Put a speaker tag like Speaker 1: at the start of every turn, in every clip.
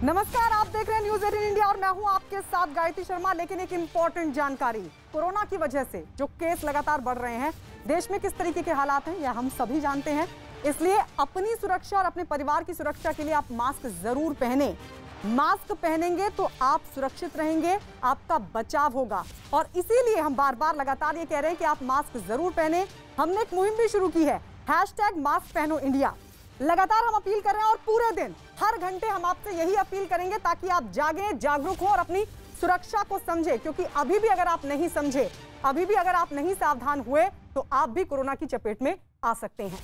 Speaker 1: नमस्कार, आप देख रहे हैं न्यूज़ 18 इंडिया और मैं हूं आपके साथ गायत्री शर्मा। लेकिन एक इंपॉर्टेंट जानकारी, कोरोना की वजह से जो केस लगातार बढ़ रहे हैं, देश में किस तरीके के हालात हैं यह हम सभी जानते हैं। इसलिए अपनी सुरक्षा और अपने परिवार की सुरक्षा के लिए आप मास्क जरूर पहने। मास्क पहनेंगे तो आप सुरक्षित रहेंगे, आपका बचाव होगा। और इसीलिए हम बार बार लगातार ये कह रहे हैं कि आप मास्क जरूर पहने। हमने एक मुहिम भी शुरू की है, #मास्क पहनो इंडिया। लगातार हम अपील कर रहे हैं और पूरे दिन हर घंटे हम आपसे यही अपील करेंगे ताकि आप जागें, जागरूक हो और अपनी सुरक्षा को समझें। क्योंकि अभी भी अगर आप नहीं समझे, अभी भी अगर आप नहीं सावधान हुए तो आप भी कोरोना की चपेट में आ सकते हैं।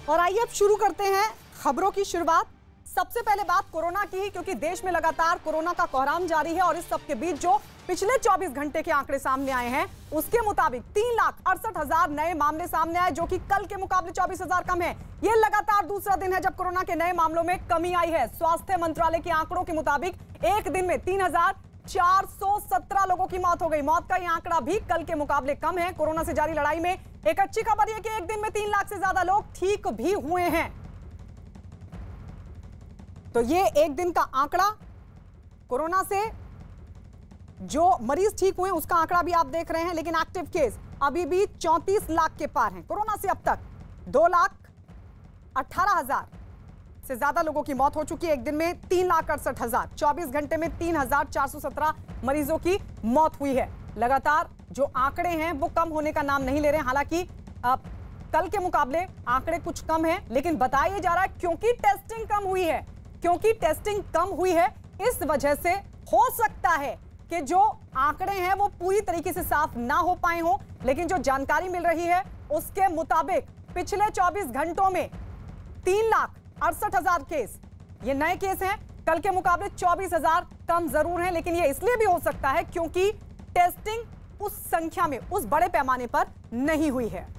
Speaker 1: और आइए अब शुरू करते हैं खबरों की शुरुआत। सबसे पहले बात कोरोना की, क्योंकि देश में लगातार कोरोना का कोहराम जारी है और इस सब के बीच जो पिछले 24 घंटे के आंकड़े सामने आए हैं उसके मुताबिक 3,68,000 नए मामले सामने आए, जो कि कल के मुकाबले 24,000 कम है। यह लगातार दूसरा दिन है जब कोरोना के नए मामलों में कमी आई है। स्वास्थ्य मंत्रालय के आंकड़ों के मुताबिक एक दिन में 3,417 लोगों की मौत हो गई। मौत का यह आंकड़ा भी कल के मुकाबले कम है। कोरोना से जारी लड़ाई में एक अच्छी खबर यह कि एक दिन में 3 लाख से ज्यादा लोग ठीक भी हुए हैं। तो ये एक दिन का आंकड़ा, कोरोना से जो मरीज ठीक हुए उसका आंकड़ा भी आप देख रहे हैं। लेकिन एक्टिव केस अभी भी 34 लाख के पार हैं। कोरोना से अब तक 2,18,000 से ज्यादा लोगों की मौत हो चुकी है। एक दिन में 3,68,000, 24 घंटे में 3,417 मरीजों की मौत हुई है। लगातार जो आंकड़े हैं वो कम होने का नाम नहीं ले रहे हैं। हालांकि कल के मुकाबले आंकड़े कुछ कम हैं, लेकिन बताया जा रहा है क्योंकि टेस्टिंग कम हुई है, क्योंकि टेस्टिंग कम हुई है, इस वजह से हो सकता है कि जो आंकड़े हैं वो पूरी तरीके से साफ ना हो पाए हों। लेकिन जो जानकारी मिल रही है उसके मुताबिक पिछले 24 घंटों में 3,68,000 केस, ये नए केस हैं। कल के मुकाबले 24,000 कम जरूर हैं, लेकिन ये इसलिए भी हो सकता है क्योंकि टेस्टिंग उस संख्या में, उस बड़े पैमाने पर नहीं हुई है।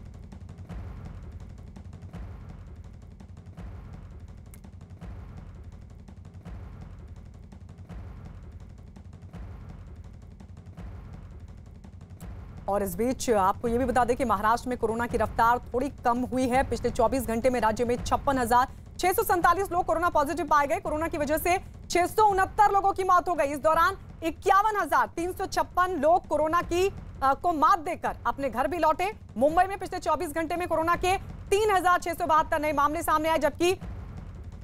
Speaker 1: और इस बीच आपको यह भी बता दें कि महाराष्ट्र में कोरोना की रफ्तार थोड़ी कम हुई है। पिछले 24 घंटे में राज्य में 56,647 लोग कोरोना पॉजिटिव पाए गए। कोरोना की वजह से 669 लोगों की मौत हो गई। इस दौरान 51,356 लोग कोरोना की को मात देकर अपने घर भी लौटे। मुंबई में पिछले 24 घंटे में कोरोना के 3,672 नए मामले सामने आए, जबकि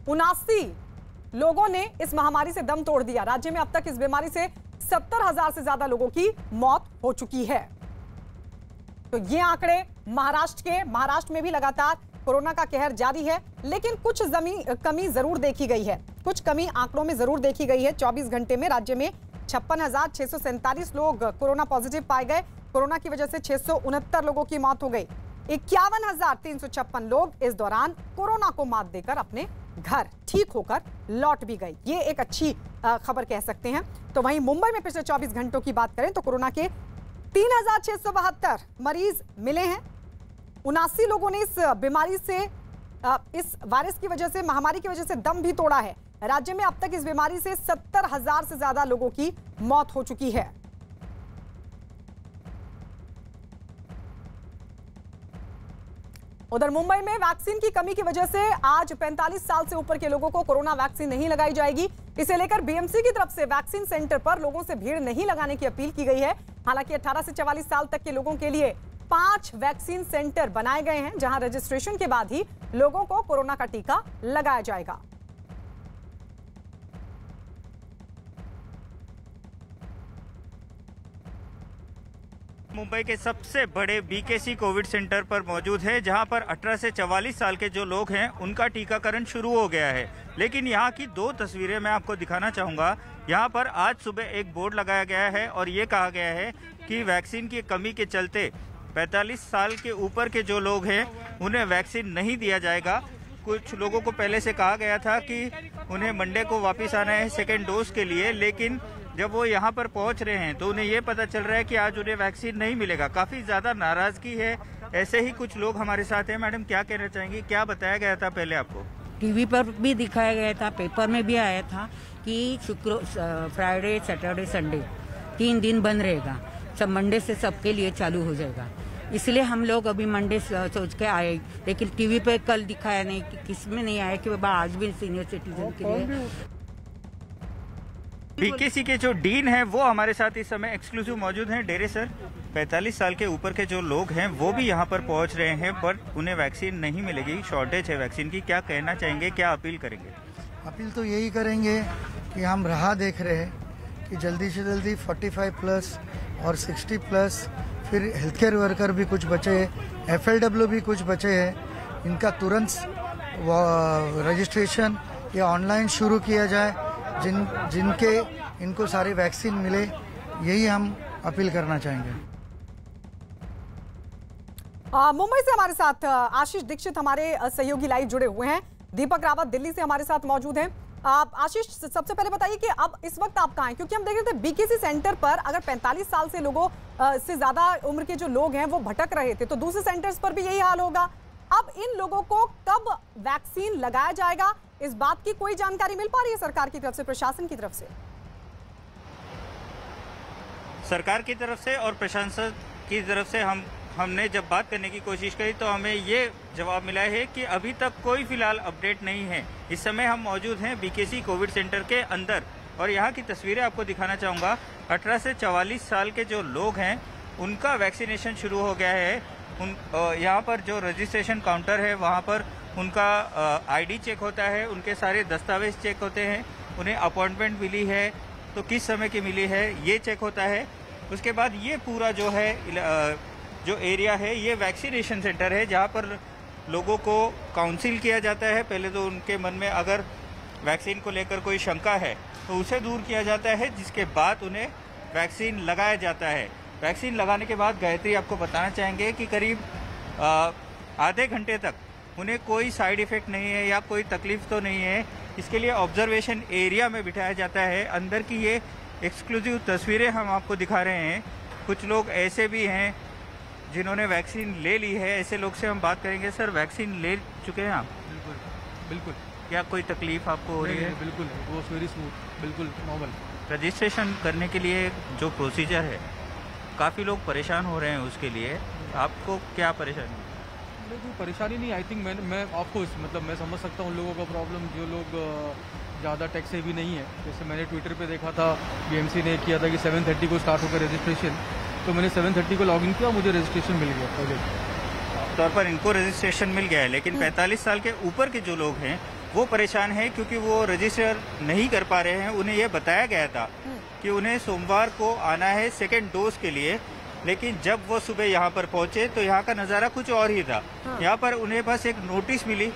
Speaker 1: 79 लोगों ने इस महामारी से दम तोड़ दिया। राज्य में अब तक इस बीमारी से 70,000 से ज्यादा लोगों की मौत हो चुकी है। तो ये आंकड़े महाराष्ट्र में भी लगातार कोरोना का कहर जारी है, लेकिन कुछ कमी जरूर देखी गई है। कुछ कमी आंकड़ों में जरूर देखी गई है। 24 घंटे में राज्य में 56,647 लोग कोरोना पॉजिटिव पाए गए। कोरोना की वजह से 669 लोगों की मौत हो गई। 51,356 लोग इस दौरान कोरोना को मात देकर अपने घर ठीक होकर लौट भी गए। ये एक अच्छी खबर कह सकते हैं। तो वहीं मुंबई में पिछले 24 घंटों की बात करें तो कोरोना के 3,672 मरीज मिले हैं। 79 लोगों ने इस बीमारी से, इस वायरस की वजह से, महामारी की वजह से दम भी तोड़ा है। राज्य में अब तक इस बीमारी से 70,000 से ज्यादा लोगों की मौत हो चुकी है। उधर मुंबई में वैक्सीन की कमी की वजह से आज 45 साल से ऊपर के लोगों को कोरोना वैक्सीन नहीं लगाई जाएगी। इसे लेकर बीएमसी की तरफ से वैक्सीन सेंटर पर लोगों से भीड़ नहीं लगाने की अपील की गई है। हालांकि 18 से 44 साल तक के लोगों के लिए 5 वैक्सीन सेंटर बनाए गए हैं, जहां रजिस्ट्रेशन के बाद ही लोगों को कोरोना का टीका लगाया जाएगा।
Speaker 2: मुंबई के सबसे बड़े बीकेसी कोविड सेंटर पर मौजूद है, जहां पर 18 से 44 साल के जो लोग हैं उनका टीकाकरण शुरू हो गया है। लेकिन यहां की 2 तस्वीरें मैं आपको दिखाना चाहूँगा। यहां पर आज सुबह एक बोर्ड लगाया गया है और ये कहा गया है कि वैक्सीन की कमी के चलते 45 साल के ऊपर के जो लोग हैं उन्हें वैक्सीन नहीं दिया जाएगा। कुछ लोगों को पहले से कहा गया था कि उन्हें मंडे को वापस आना है सेकेंड डोज के लिए, लेकिन जब वो यहाँ पर पहुँच रहे हैं तो उन्हें ये पता चल रहा है कि आज उन्हें वैक्सीन नहीं मिलेगा। काफ़ी ज़्यादा नाराज़गी है। ऐसे ही कुछ लोग हमारे साथ हैं। मैडम, क्या कहना चाहेंगी? क्या बताया गया था पहले आपको?
Speaker 3: टीवी पर भी दिखाया गया था, पेपर में भी आया था कि फ्राइडे, सैटरडे, संडे 3 दिन बंद रहेगा। सब मंडे से सबके लिए चालू हो जाएगा। इसलिए हम लोग अभी मंडे सोच के आए, लेकिन टीवी पे कल दिखाया नहीं कि किसमें नहीं आया कि बाबा आज भी सीनियर सिटीजन के लिए।
Speaker 2: बीकेसी के जो डीन हैं वो हमारे साथ इस समय एक्सक्लूसिव मौजूद हैं। डेरे सर, 45 साल के ऊपर के जो लोग हैं वो भी यहाँ पर पहुँच रहे हैं, पर उन्हें वैक्सीन नहीं मिलेगी, शॉर्टेज है वैक्सीन की। क्या कहना चाहेंगे, क्या अपील करेंगे?
Speaker 4: अपील तो यही करेंगे कि हम राह देख रहे हैं कि जल्दी से जल्दी 45 प्लस और 60 प्लस, फिर हेल्थ केयर वर्कर भी कुछ बचे हैं, FLW भी कुछ बचे हैं, इनका तुरंत रजिस्ट्रेशन या ऑनलाइन शुरू किया जाए, जिनके इनको सारी वैक्सीन मिले। यही हम अपील करना चाहेंगे।
Speaker 1: मुंबई से हमारे साथ आशीष दीक्षित हमारे सहयोगी लाइव जुड़े हुए हैं। दीपक रावत दिल्ली से हमारे साथ मौजूद हैं। आशीष, सबसे पहले बताइए कि अब इस वक्त आप कहाँ हैं, क्योंकि हम देख रहे थे बीकेसी सेंटर पर अगर 45 साल से लोगों से ज्यादा उम्र के जो लोग हैं वो भटक रहे थे, तो दूसरे सेंटर्स पर भी यही हाल होगा। अब इन लोगों को कब वैक्सीन लगाया जाएगा, इस बात की कोई जानकारी मिल पा रही है सरकार की तरफ से, प्रशासन की तरफ से?
Speaker 2: सरकार की तरफ से और प्रशासन की तरफ से हमने जब बात करने की कोशिश करी तो हमें ये जवाब मिला है कि अभी तक कोई फिलहाल अपडेट नहीं है। इस समय हम मौजूद हैं बीकेसी कोविड सेंटर के अंदर और यहाँ की तस्वीरें आपको दिखाना चाहूँगा। 18 से 44 साल के जो लोग हैं उनका वैक्सीनेशन शुरू हो गया है। यहाँ पर जो रजिस्ट्रेशन काउंटर है वहाँ पर उनका ID चेक होता है, उनके सारे दस्तावेज चेक होते हैं, उन्हें अपॉइंटमेंट मिली है तो किस समय की मिली है ये चेक होता है। उसके बाद ये पूरा जो है जो एरिया है ये वैक्सीनेशन सेंटर है, जहाँ पर लोगों को काउंसिल किया जाता है। पहले तो उनके मन में अगर वैक्सीन को लेकर कोई शंका है तो उसे दूर किया जाता है, जिसके बाद उन्हें वैक्सीन लगाया जाता है। वैक्सीन लगाने के बाद गायत्री आपको बताना चाहेंगे कि करीब आधे घंटे तक उन्हें कोई साइड इफ़ेक्ट नहीं है या कोई तकलीफ तो नहीं है। इसके लिए ऑब्जर्वेशन एरिया में बिठाया जाता है। अंदर की ये एक्सक्लूसिव तस्वीरें हम आपको दिखा रहे हैं। कुछ लोग ऐसे भी हैं जिन्होंने वैक्सीन ले ली है, ऐसे लोग से हम बात करेंगे। सर, वैक्सीन ले चुके हैं आप?
Speaker 5: बिल्कुल बिल्कुल।
Speaker 2: क्या कोई तकलीफ आपको हो रही है?
Speaker 5: बिल्कुल, वो वेरी स्मूथ, बिल्कुल नॉर्मल।
Speaker 2: रजिस्ट्रेशन करने के लिए जो प्रोसीजर है, काफ़ी लोग परेशान हो रहे हैं उसके लिए, आपको क्या परेशानी?
Speaker 5: कोई परेशानी नहीं। आई थिंक मैं ऑफकोर्स मतलब मैं समझ सकता हूँ उन लोगों का प्रॉब्लम जो लोग ज़्यादा टैक्स से भी नहीं है। जैसे मैंने ट्विटर पे देखा था, BMC ने किया था कि 7:30 को स्टार्ट होकर रजिस्ट्रेशन, तो मैंने 7:30 को लॉगिन किया, मुझे रजिस्ट्रेशन मिल गया पहले
Speaker 2: तौर पर। इनको रजिस्ट्रेशन मिल गया है, लेकिन 45 साल के ऊपर के जो लोग हैं वो परेशान हैं क्योंकि वो रजिस्टर नहीं कर पा रहे हैं। उन्हें यह बताया गया था कि उन्हें सोमवार को आना है सेकेंड डोज के लिए, लेकिन जब वो सुबह यहाँ पर पहुँचे तो यहाँ का नज़ारा कुछ और ही था। यहाँ पर उन्हें बस एक नोटिस मिली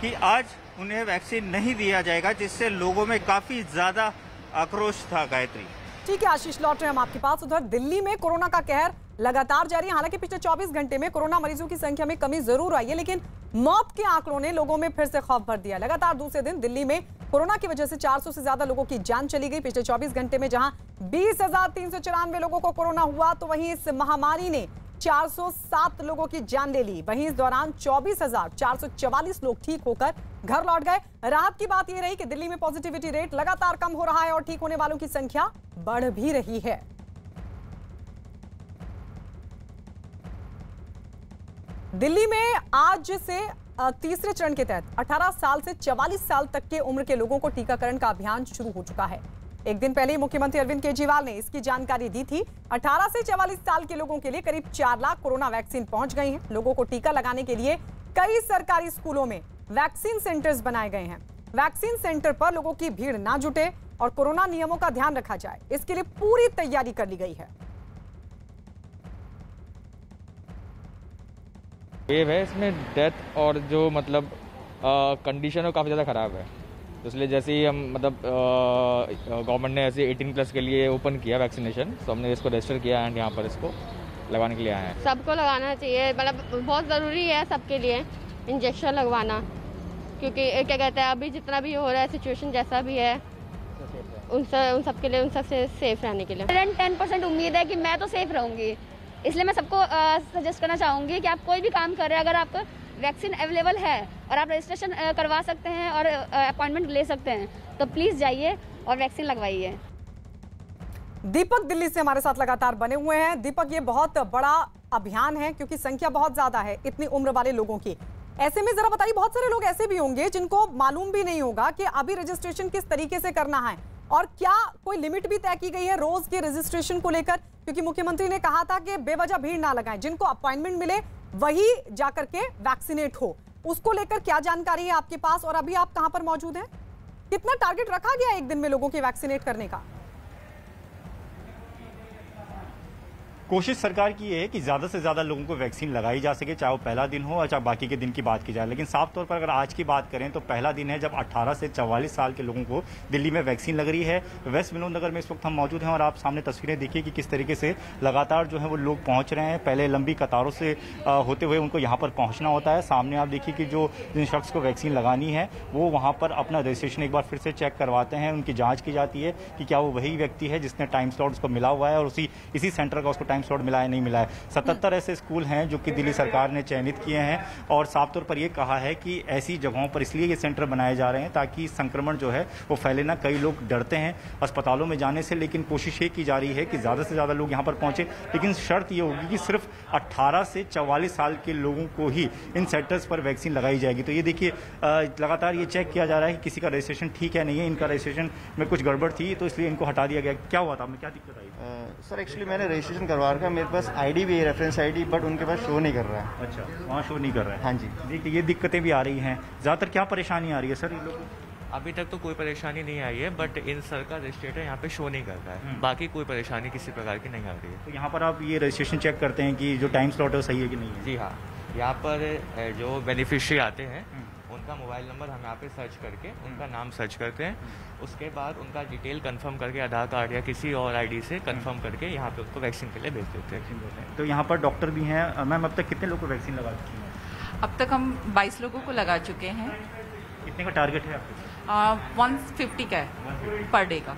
Speaker 2: कि आज उन्हें वैक्सीन नहीं दिया जाएगा, जिससे लोगों में काफ़ी ज़्यादा आक्रोश था। गायत्री,
Speaker 1: ठीक है आशीष, लौट रहे हैं हम आपके पास। उधर दिल्ली में कोरोना का कहर लगातार जारी है। हालांकि पिछले 24 घंटे में कोरोना मरीजों की संख्या में कमी जरूर आई है, लेकिन मौत के आंकड़ों ने लोगों में फिर से खौफ भर दिया। लगातार दूसरे दिन दिल्ली में कोरोना की वजह से 400 से ज्यादा लोगों की जान चली गई। पिछले 24 घंटे में जहां 20,394 लोगों को कोरोना हुआ, तो वहीं इस महामारी ने 407 लोगों की जान ले ली। वहीं इस दौरान 24,444 लोग ठीक होकर घर लौट गए। राहत की बात यह रही कि दिल्ली में पॉजिटिविटी रेट लगातार कम हो रहा है और ठीक होने वालों की संख्या बढ़ भी रही है। दिल्ली में आज से तीसरे चरण के तहत 18 साल से 44 साल तक के उम्र के लोगों को टीकाकरण का अभियान शुरू हो चुका है। एक दिन पहले मुख्यमंत्री अरविंद केजरीवाल ने इसकी जानकारी दी थी। 18 से 44 साल के लोगों के लिए करीब 4 लाख कोरोना वैक्सीन पहुंच गई हैं। लोगों को टीका लगाने के लिए कई सरकारी स्कूलों में वैक्सीन सेंटर्स बनाए गए हैं। वैक्सीन सेंटर पर लोगों की भीड़ ना जुटे और कोरोना नियमों का ध्यान रखा जाए, इसके लिए पूरी तैयारी कर ली गई है।
Speaker 6: वेव है, इसमें डेथ और जो मतलब कंडीशन है काफ़ी ज़्यादा ख़राब है, तो इसलिए जैसे ही हम मतलब गवर्नमेंट ने ऐसे 18+ के लिए ओपन किया वैक्सीनेशन, तो हमने इसको रजिस्टर किया एंड यहाँ पर इसको लगाने के लिए आए हैं।
Speaker 7: सबको लगाना चाहिए, मतलब बहुत ज़रूरी है सबके लिए इंजेक्शन लगवाना, क्योंकि क्या कहते हैं अभी जितना भी हो रहा है सिचुएशन जैसा भी है उन सबके लिए, उन सबसे सेफ रहने के लिए 10% उम्मीद है कि मैं तो सेफ रहूँगी। इसलिए मैं सबको सजेस्ट करना चाहूँगी कि आप कोई भी काम कर रहे हैं, अगर आपको वैक्सीन अवेलेबल है और आप रजिस्ट्रेशन करवा सकते हैं और अपॉइंटमेंट ले सकते हैं, तो प्लीज़ जाइए और वैक्सीन लगवाइए।
Speaker 1: दीपक दिल्ली से हमारे साथ लगातार बने हुए हैं। दीपक, ये बहुत बड़ा अभियान है, क्योंकि संख्या बहुत ज्यादा है इतनी उम्र वाले लोगों की। ऐसे में जरा बताइए, बहुत सारे लोग ऐसे भी होंगे जिनको मालूम भी नहीं होगा कि अभी रजिस्ट्रेशन किस तरीके से करना है, और क्या कोई लिमिट भी तय की गई है रोज के रजिस्ट्रेशन को लेकर? क्योंकि मुख्यमंत्री ने कहा था कि बेवजह भीड़ ना लगाएं, जिनको अपॉइंटमेंट मिले वही जाकर के वैक्सीनेट हो। उसको लेकर क्या जानकारी है आपके पास, और अभी आप कहां पर मौजूद हैं? कितना टारगेट रखा गया एक दिन में लोगों के वैक्सीनेट करने का?
Speaker 2: कोशिश सरकार की ये है कि ज़्यादा से ज़्यादा लोगों को वैक्सीन लगाई जा सके, चाहे वो पहला दिन हो और चाहे बाकी के दिन की बात की जाए। लेकिन साफ तौर पर अगर आज की बात करें तो पहला दिन है जब 18 से 44 साल के लोगों को दिल्ली में वैक्सीन लग रही है। वेस्ट विनोद नगर में इस वक्त हम मौजूद हैं और आप सामने तस्वीरें देखिए कि किस तरीके से लगातार जो है वो लोग पहुँच रहे हैं। पहले लंबी कतारों से होते हुए उनको यहाँ पर पहुँचना होता है। सामने आप देखिए कि जिन शख्स को वैक्सीन लगानी है वो वहाँ पर अपना रजिस्ट्रेशन एक बार फिर से चेक करवाते हैं। उनकी जाँच की जाती है कि क्या वो वही व्यक्ति है जिसने टाइम स्लॉट उसको मिला हुआ है और इसी सेंटर का उसको टाइम स्लॉट मिला है, नहीं मिला है। 77 ऐसे स्कूल हैं जो कि दिल्ली सरकार ने चयनित किए हैं और साफ तौर पर यह कहा है कि ऐसी जगहों पर इसलिए ये सेंटर बनाए जा रहे हैं ताकि संक्रमण जो है वो फैले ना। कई लोग डरते हैं अस्पतालों में जाने से, लेकिन कोशिश ये की जा रही है कि ज़्यादा से ज़्यादा लोग यहाँ पर पहुँचे। लेकिन शर्त ये होगी कि सिर्फ 18 से 44 साल के लोगों को ही इन सेंटर्स पर वैक्सीन लगाई जाएगी। तो ये देखिए लगातार ये चेक किया जा रहा है कि किसी का रजिस्ट्रेशन ठीक है नहीं है। इनका रजिस्ट्रेशन में कुछ गड़बड़ थी तो इसलिए इनको हटा दिया गया। क्या हुआ था, क्या दिक्कत आई?
Speaker 8: सर एक्चुअली मैंने रजिस्ट्रेशन करवा रखा है, मेरे पास आईडी भी है, रेफरेंस आईडी, बट उनके पास शो नहीं कर रहा है।
Speaker 2: अच्छा, वहाँ शो नहीं कर रहा है।
Speaker 8: हाँ जी।
Speaker 2: देखिए ये दिक्कतें भी आ रही हैं। ज़्यादातर क्या परेशानी आ रही है सर इन लोगों को?
Speaker 9: अभी तक तो कोई परेशानी नहीं आई है, बट इन सर का रजिस्ट्रेटर यहाँ पे शो नहीं कर रहा है। बाकी कोई परेशानी किसी प्रकार की नहीं आ रही है।
Speaker 2: तो यहाँ पर आप ये रजिस्ट्रेशन चेक करते हैं कि जो टाइम स्लॉट है वो सही है कि नहीं है?
Speaker 9: जी हाँ, यहाँ पर जो बेनिफिशियरी आते हैं उनका मोबाइल नंबर हम यहाँ पे सर्च करके उनका नाम सर्च करते हैं। उसके बाद उनका डिटेल कंफर्म करके आधार कार्ड या किसी और आईडी से कंफर्म करके यहाँ पे उनको वैक्सीन के लिए भेज देते हैं।
Speaker 2: तो यहाँ पर डॉक्टर भी हैं। मैम अब तक कितने लोगों को वैक्सीन लगा चुकी हैं?
Speaker 10: अब तक हम 22 लोगों को लगा चुके हैं।
Speaker 2: कितने का टारगेट है आपके?
Speaker 10: 150 का है पर डे का।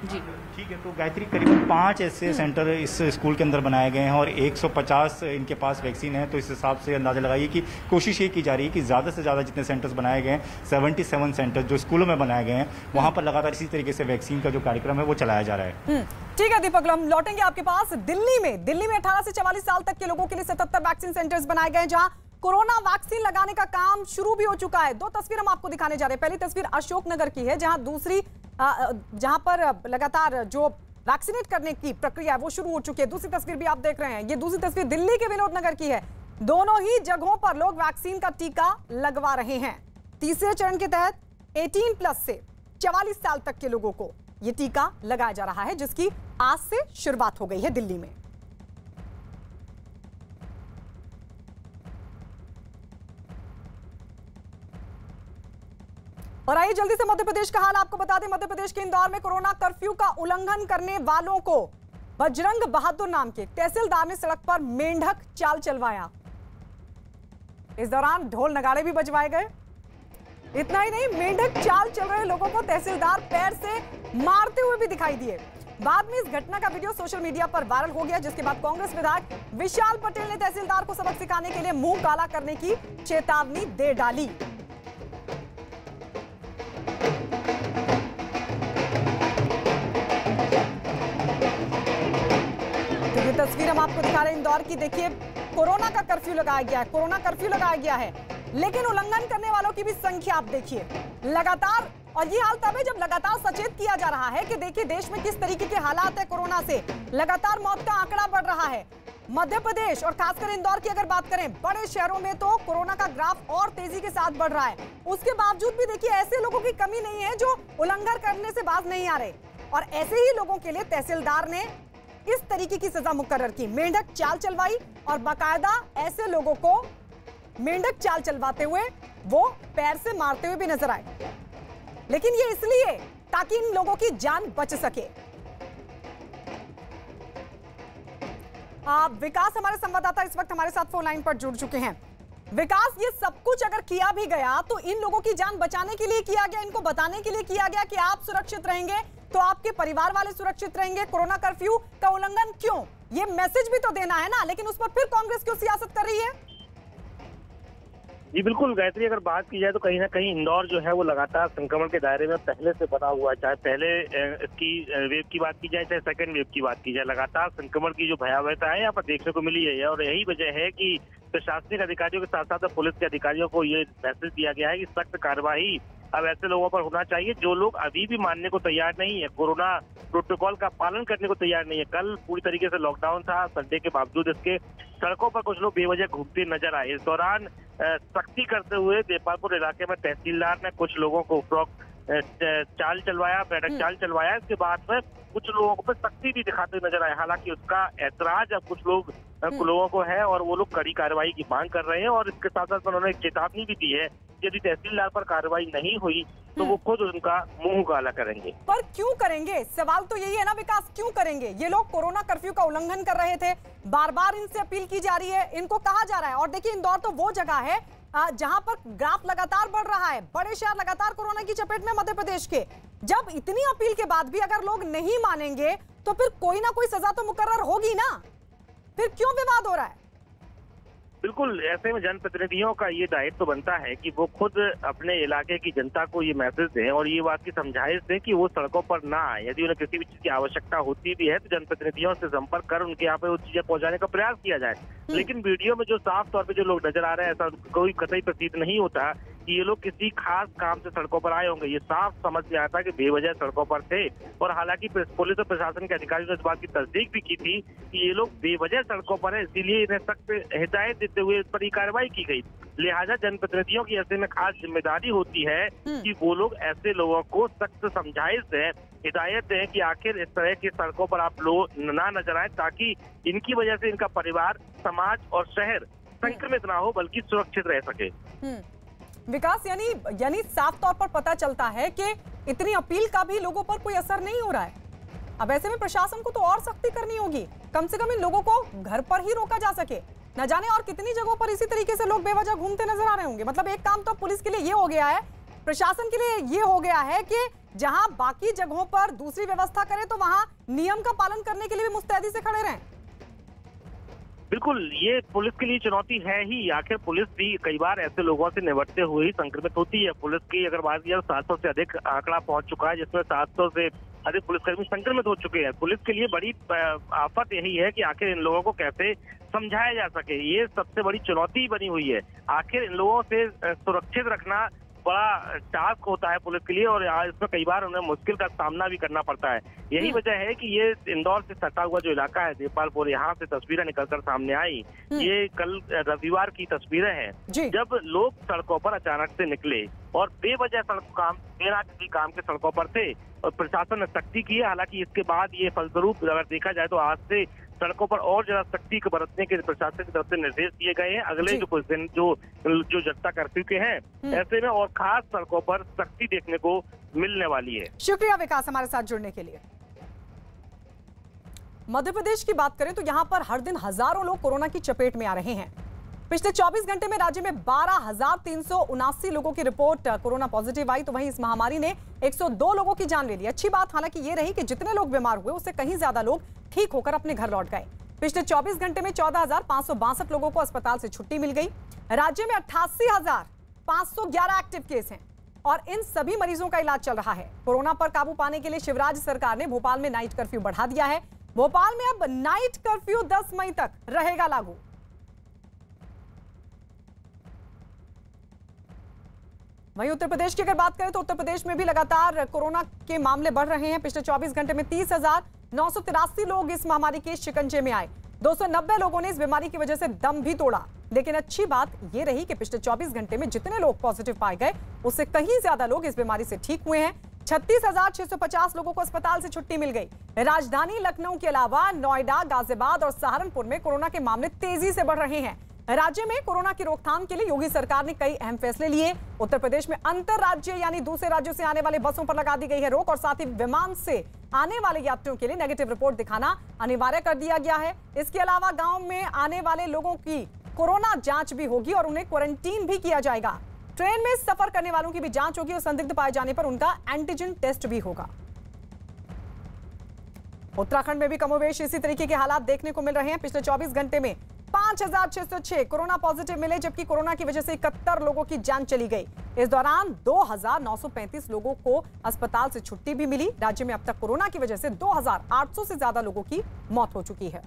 Speaker 10: जी
Speaker 2: ठीक है। तो गायत्री करीबन 5 ऐसे सेंटर इस स्कूल के अंदर बनाए गए हैं और 150 इनके पास वैक्सीन है। तो इस हिसाब से अंदाजा लगाइए कि कोशिश ये की जा रही है कि ज़्यादा से ज़्यादा जितने सेंटर्स बनाए गए हैं, 77 सेंटर जो स्कूलों में बनाए गए हैं, वहाँ पर लगातार इसी तरीके से वैक्सीन का जो कार्यक्रम है वो चलाया जा रहा है।
Speaker 1: ठीक है दीपक, हम लौटेंगे आपके पास। दिल्ली में 18 से 44 साल तक के लोगों के लिए 77 वैक्सीन सेंटर्स बनाए गए हैं जहां कोरोना वैक्सीन लगाने का काम शुरू भी हो चुका है। 2 तस्वीर हम आपको दिखाने जा रहे हैं। पहली तस्वीर अशोकनगर की है जहां पर लगातार जो वैक्सीनेट करने की प्रक्रिया है वो शुरू हो चुकी है। दूसरी तस्वीर भी आप देख रहे हैं, ये दूसरी तस्वीर दिल्ली के विनोद नगर की है। दोनों ही जगहों पर लोग वैक्सीन का टीका लगवा रहे हैं। तीसरे चरण के तहत 18+ से 44 साल तक के लोगों को ये टीका लगाया जा रहा है, जिसकी आज से शुरुआत हो गई है दिल्ली में। और आइए जल्दी से मध्य प्रदेश का हाल आपको बता दें। मध्य प्रदेश के इंदौर में कोरोना कर्फ्यू का उल्लंघन करने वालों को बजरंग बहादुर नाम के तहसीलदार ने सड़क पर मेंढक चाल चलवाया। इस दौरान ढोल नगाड़े भी बजवाए गए। इतना ही नहीं, मेंढक चाल चल रहे लोगों को तहसीलदार पैर से मारते हुए भी दिखाई दिए। बाद में इस घटना का वीडियो सोशल मीडिया पर वायरल हो गया, जिसके बाद कांग्रेस विधायक विशाल पटेल ने तहसीलदार को सबक सिखाने के लिए मुंह काला करने की चेतावनी दे डाली। तस्वीर हम आपको दिखा रहे हैं इंदौर की। देखिए कोरोना का कर्फ्यू लगाया गया है, कोरोना कर्फ्यू लगाया गया है, लेकिन उल्लंघन करने वालों की भी संख्या आप देखिए लगातार। और ये हाल तब है जब लगातार सचेत किया जा रहा है कि देखिए देश में किस तरीके के हालात है कोरोना से। लगातार मौत का आंकड़ा बढ़ रहा है। मध्य प्रदेश और खासकर इंदौर की अगर बात करें, बड़े शहरों में तो कोरोना का ग्राफ और तेजी के साथ बढ़ रहा है। उसके बावजूद भी देखिए ऐसे लोगों की कमी नहीं है जो उल्लंघन करने से बाज नहीं आ रहे। और ऐसे ही लोगों के लिए तहसीलदार ने इस तरीके की सजा मुकर्रर की, मेंढक चाल चलवाई और बाकायदा ऐसे लोगों को मेंढक चाल चलवाते हुए वो पैर से मारते हुए भी नजर आए। लेकिन ये इसलिए ताकि इन लोगों की जान बच सके। विकास हमारे संवाददाता इस वक्त हमारे साथ फोन लाइन पर जुड़ चुके हैं। विकास, ये सब कुछ अगर किया भी गया तो इन लोगों की जान बचाने के लिए किया गया, इनको बताने के लिए किया गया कि आप सुरक्षित रहेंगे तो आपके परिवार वाले सुरक्षित रहेंगे। कोरोना कर्फ्यू का उल्लंघन क्यों, ये मैसेज भी तो देना है ना, लेकिन उस पर फिर कांग्रेस क्यों सियासत कर रही है?
Speaker 11: जी बिल्कुल गायत्री, अगर बात की जाए तो कहीं ना कहीं इंदौर जो है वो लगातार संक्रमण के दायरे में पहले से बना हुआ है। चाहे पहले इसकी वेव की बात की जाए, चाहे सेकंड वेव की बात की जाए, लगातार संक्रमण की जो भयावहता है यहाँ पर देखने को मिली है। और यही वजह है कि प्रशासनिक अधिकारियों के साथ साथ पुलिस के अधिकारियों को ये मैसेज दिया गया है कि सख्त कार्रवाई अब ऐसे लोगों पर होना चाहिए जो लोग अभी भी मानने को तैयार नहीं है, कोरोना प्रोटोकॉल का पालन करने को तैयार नहीं है। कल पूरी तरीके से लॉकडाउन था, संडे के बावजूद इसके सड़कों पर कुछ लोग बेवजह घूमते नजर आए। इस दौरान सख्ती करते हुए देपालपुर इलाके में तहसीलदार ने कुछ लोगों को चाल चलवाया, बैठक चाल चलवाया। इसके बाद में कुछ लोगों पर सख्ती भी दिखाते हुए नजर आए। हालांकि उसका ऐतराज अब कुछ लोगों को है और वो लोग कड़ी कार्रवाई की मांग कर रहे हैं। और इसके साथ साथ उन्होंने एक चेतावनी भी दी है, यदि तहसीलदार पर कार्रवाई नहीं हुई तो वो खुद उनका मुंह काला करेंगे।
Speaker 1: पर क्यों करेंगे? सवाल तो यही है ना विकास, क्यों करेंगे? ये लोग कोरोना कर्फ्यू का उल्लंघन कर रहे थे, बार बार इनसे अपील की जा रही है, इनको कहा जा रहा है। और देखिए इंदौर तो वो जगह है जहां पर ग्राफ लगातार बढ़ रहा है, बड़े शहर लगातार कोरोना की चपेट में मध्य प्रदेश के। जब इतनी अपील के बाद भी अगर लोग नहीं मानेंगे तो फिर कोई ना कोई सजा तो मुकर्रर होगी ना, फिर क्यों विवाद हो रहा है?
Speaker 11: बिल्कुल, ऐसे में जनप्रतिनिधियों का ये दायित्व तो बनता है कि वो खुद अपने इलाके की जनता को ये मैसेज दें और ये बात की समझाइश दें कि वो सड़कों पर ना आए। यदि उन्हें किसी भी चीज की आवश्यकता होती भी है तो जनप्रतिनिधियों से संपर्क कर उनके यहाँ पे वो चीजें पहुंचाने का प्रयास किया जाए। लेकिन वीडियो में जो साफ तौर पे जो लोग नजर आ रहे हैं, ऐसा कोई कतई प्रतीत नहीं होता कि ये लोग किसी खास काम से सड़कों पर आए होंगे। ये साफ समझ में आता है कि बेवजह सड़कों पर थे। और हालांकि पुलिस और प्रशासन के अधिकारियों ने इस बात की तस्दीक भी की थी कि ये लोग बेवजह सड़कों पर है, इसीलिए इन्हें सख्त हिदायत देते हुए इस पर कार्रवाई की गई। लिहाजा जनप्रतिनिधियों की ऐसे में खास जिम्मेदारी होती है कि वो लोग ऐसे लोगों को सख्त समझाइश दें, हिदायत दें कि आखिर इस तरह की सड़कों पर आप लोग ना नजर आए, ताकि इनकी वजह से इनका परिवार, समाज और शहर संक्रमित ना हो बल्कि सुरक्षित रह सके।
Speaker 1: विकास, यानी साफ तौर पर पता चलता है कि इतनी अपील का भी लोगों पर कोई असर नहीं हो रहा है। अब ऐसे में प्रशासन को तो और सख्ती करनी होगी, कम से कम इन लोगों को घर पर ही रोका जा सके। न जाने और कितनी जगहों पर इसी तरीके से लोग बेवजह घूमते नजर आ रहे होंगे। मतलब एक काम तो पुलिस के लिए ये हो गया है, प्रशासन के लिए ये हो गया है कि जहां बाकी जगहों पर दूसरी व्यवस्था करे तो वहां नियम का पालन करने के लिए भी मुस्तैदी से खड़े रहें।
Speaker 11: बिल्कुल, ये पुलिस के लिए चुनौती है ही। आखिर पुलिस भी कई बार ऐसे लोगों से निपटते हुए ही संक्रमित होती है। पुलिस की अगर बात की जाए तो 700 से अधिक आंकड़ा पहुंच चुका है, जिसमें 700 से अधिक पुलिसकर्मी संक्रमित हो चुके हैं। पुलिस के लिए बड़ी आफत यही है कि आखिर इन लोगों को कैसे समझाया जा सके। ये सबसे बड़ी चुनौती बनी हुई है। आखिर इन लोगों से सुरक्षित रखना बड़ा टास्क होता है पुलिस के लिए और इसमें कई बार उन्हें मुश्किल का सामना भी करना पड़ता है। यही वजह है कि ये इंदौर से सटा हुआ जो इलाका है देपालपुर, यहाँ से तस्वीरें निकलकर सामने आई। ये कल रविवार की तस्वीरें हैं जब लोग सड़कों पर अचानक से निकले और बेवजह बिना किसी काम के सड़कों पर थे और प्रशासन ने सख्ती की है। हालांकि इसके बाद ये फलस्वरूप अगर देखा जाए तो आज से सड़कों पर और ज्यादा सख्ती को बरतने के प्रशासन की तरफ से निर्देश दिए गए हैं। अगले जो कुछ दिन जो जनता कर्फ्यू के हैं, ऐसे में और खास सड़कों पर सख्ती देखने को मिलने वाली है।
Speaker 1: शुक्रिया विकास हमारे साथ जुड़ने के लिए। मध्य प्रदेश की बात करें तो यहाँ पर हर दिन हजारों लोग कोरोना की चपेट में आ रहे हैं। पिछले 24 घंटे में राज्य में 12,379 लोगों की रिपोर्ट कोरोना पॉजिटिव आई, तो वहीं इस महामारी ने 102 लोगों की जान ले ली। अच्छी बात हालांकि ये रही कि जितने लोग बीमार हुए उससे कहीं ज्यादा लोग ठीक होकर अपने घर लौट गए। पिछले 24 घंटे में 14,562 लोगों को अस्पताल से छुट्टी मिल गई। राज्य में 88,511 एक्टिव केस हैं और इन सभी मरीजों का इलाज चल रहा है। कोरोना पर काबू पाने के लिए शिवराज सरकार ने भोपाल में नाइट कर्फ्यू बढ़ा दिया है। भोपाल में अब नाइट कर्फ्यू 10 मई तक रहेगा लागू। वहीं उत्तर प्रदेश की अगर बात करें तो उत्तर प्रदेश में भी लगातार कोरोना के मामले बढ़ रहे हैं। पिछले 24 घंटे में 30,983 लोग इस महामारी के शिकंजे में आए। 290 लोगों ने इस बीमारी की वजह से दम भी तोड़ा। लेकिन अच्छी बात यह रही कि पिछले 24 घंटे में जितने लोग पॉजिटिव पाए गए उससे कहीं ज्यादा लोग इस बीमारी से ठीक हुए हैं। 36,650 लोगों को अस्पताल से छुट्टी मिल गई। राजधानी लखनऊ के अलावा नोएडा, गाजियाबाद और सहारनपुर में कोरोना के मामले तेजी से बढ़ रहे हैं। राज्य में कोरोना की रोकथाम के लिए योगी सरकार ने कई अहम फैसले लिए। उत्तर प्रदेश में अंतर राज्य यानी दूसरे राज्यों से आने वाले बसों पर लगा दी गई है रोक और साथ ही विमान से आने वाले यात्रियों के लिए नेगेटिव रिपोर्ट दिखाना अनिवार्य कर दिया गया है। इसके अलावा गांव में आने वाले लोगों की कोरोना जांच भी होगी और उन्हें क्वारंटीन भी किया जाएगा। ट्रेन में सफर करने वालों की भी जांच होगी और संदिग्ध पाए जाने पर उनका एंटीजन टेस्ट भी होगा। उत्तराखंड में भी कमोवेश इसी तरीके के हालात देखने को मिल रहे हैं। पिछले 24 घंटे में 5,606 कोरोना पॉजिटिव मिले, जबकि कोरोना की वजह से 71 लोगों की जान चली गई। इस दौरान 2,935 लोगों को अस्पताल से छुट्टी भी मिली। राज्य में अब तक कोरोना की वजह से 2,800 से ज्यादा लोगों की मौत हो चुकी है।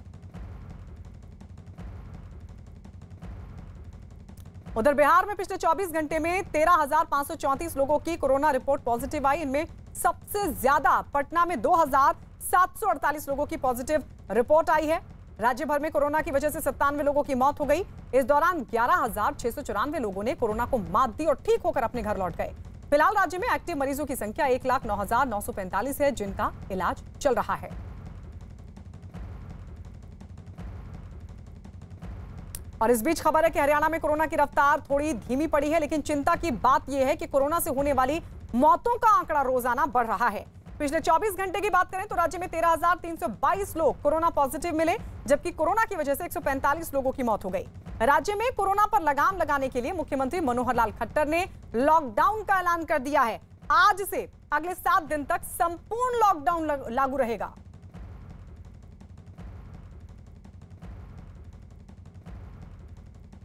Speaker 1: उधर बिहार में पिछले 24 घंटे में 13,534 लोगों की कोरोना रिपोर्ट पॉजिटिव आई। इनमें सबसे ज्यादा पटना में 2,748 लोगों की पॉजिटिव रिपोर्ट आई है। राज्य भर में कोरोना की वजह से 97 लोगों की मौत हो गई। इस दौरान 11,694 लोगों ने कोरोना को मात दी और ठीक होकर अपने घर लौट गए। फिलहाल राज्य में एक्टिव मरीजों की संख्या 1,09,945 है, जिनका इलाज चल रहा है। और इस बीच खबर है कि हरियाणा में कोरोना की रफ्तार थोड़ी धीमी पड़ी है, लेकिन चिंता की बात यह है कि कोरोना से होने वाली मौतों का आंकड़ा रोजाना बढ़ रहा है। पिछले 24 घंटे की बात करें तो राज्य में 13,322 लोग कोरोना पॉजिटिव मिले, जबकि कोरोना की वजह से 145 लोगों की मौत हो गई। राज्य में कोरोना पर लगाम लगाने के लिए मुख्यमंत्री मनोहर लाल खट्टर ने लॉकडाउन का ऐलान कर दिया है। आज से अगले 7 दिन तक संपूर्ण लॉकडाउन लागू रहेगा।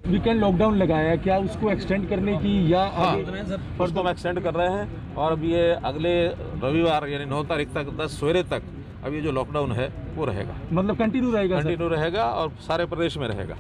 Speaker 12: वीकेंड लॉकडाउन लगाया, क्या उसको एक्सटेंड करने की या
Speaker 13: उसको हम एक्सटेंड कर रहे हैं और अब ये अगले रविवार यानी 9 तारीख तक 10 सवेरे तक अब ये जो लॉकडाउन है वो रहेगा।
Speaker 12: मतलब कंटिन्यू रहेगा
Speaker 13: और सारे प्रदेश में रहेगा।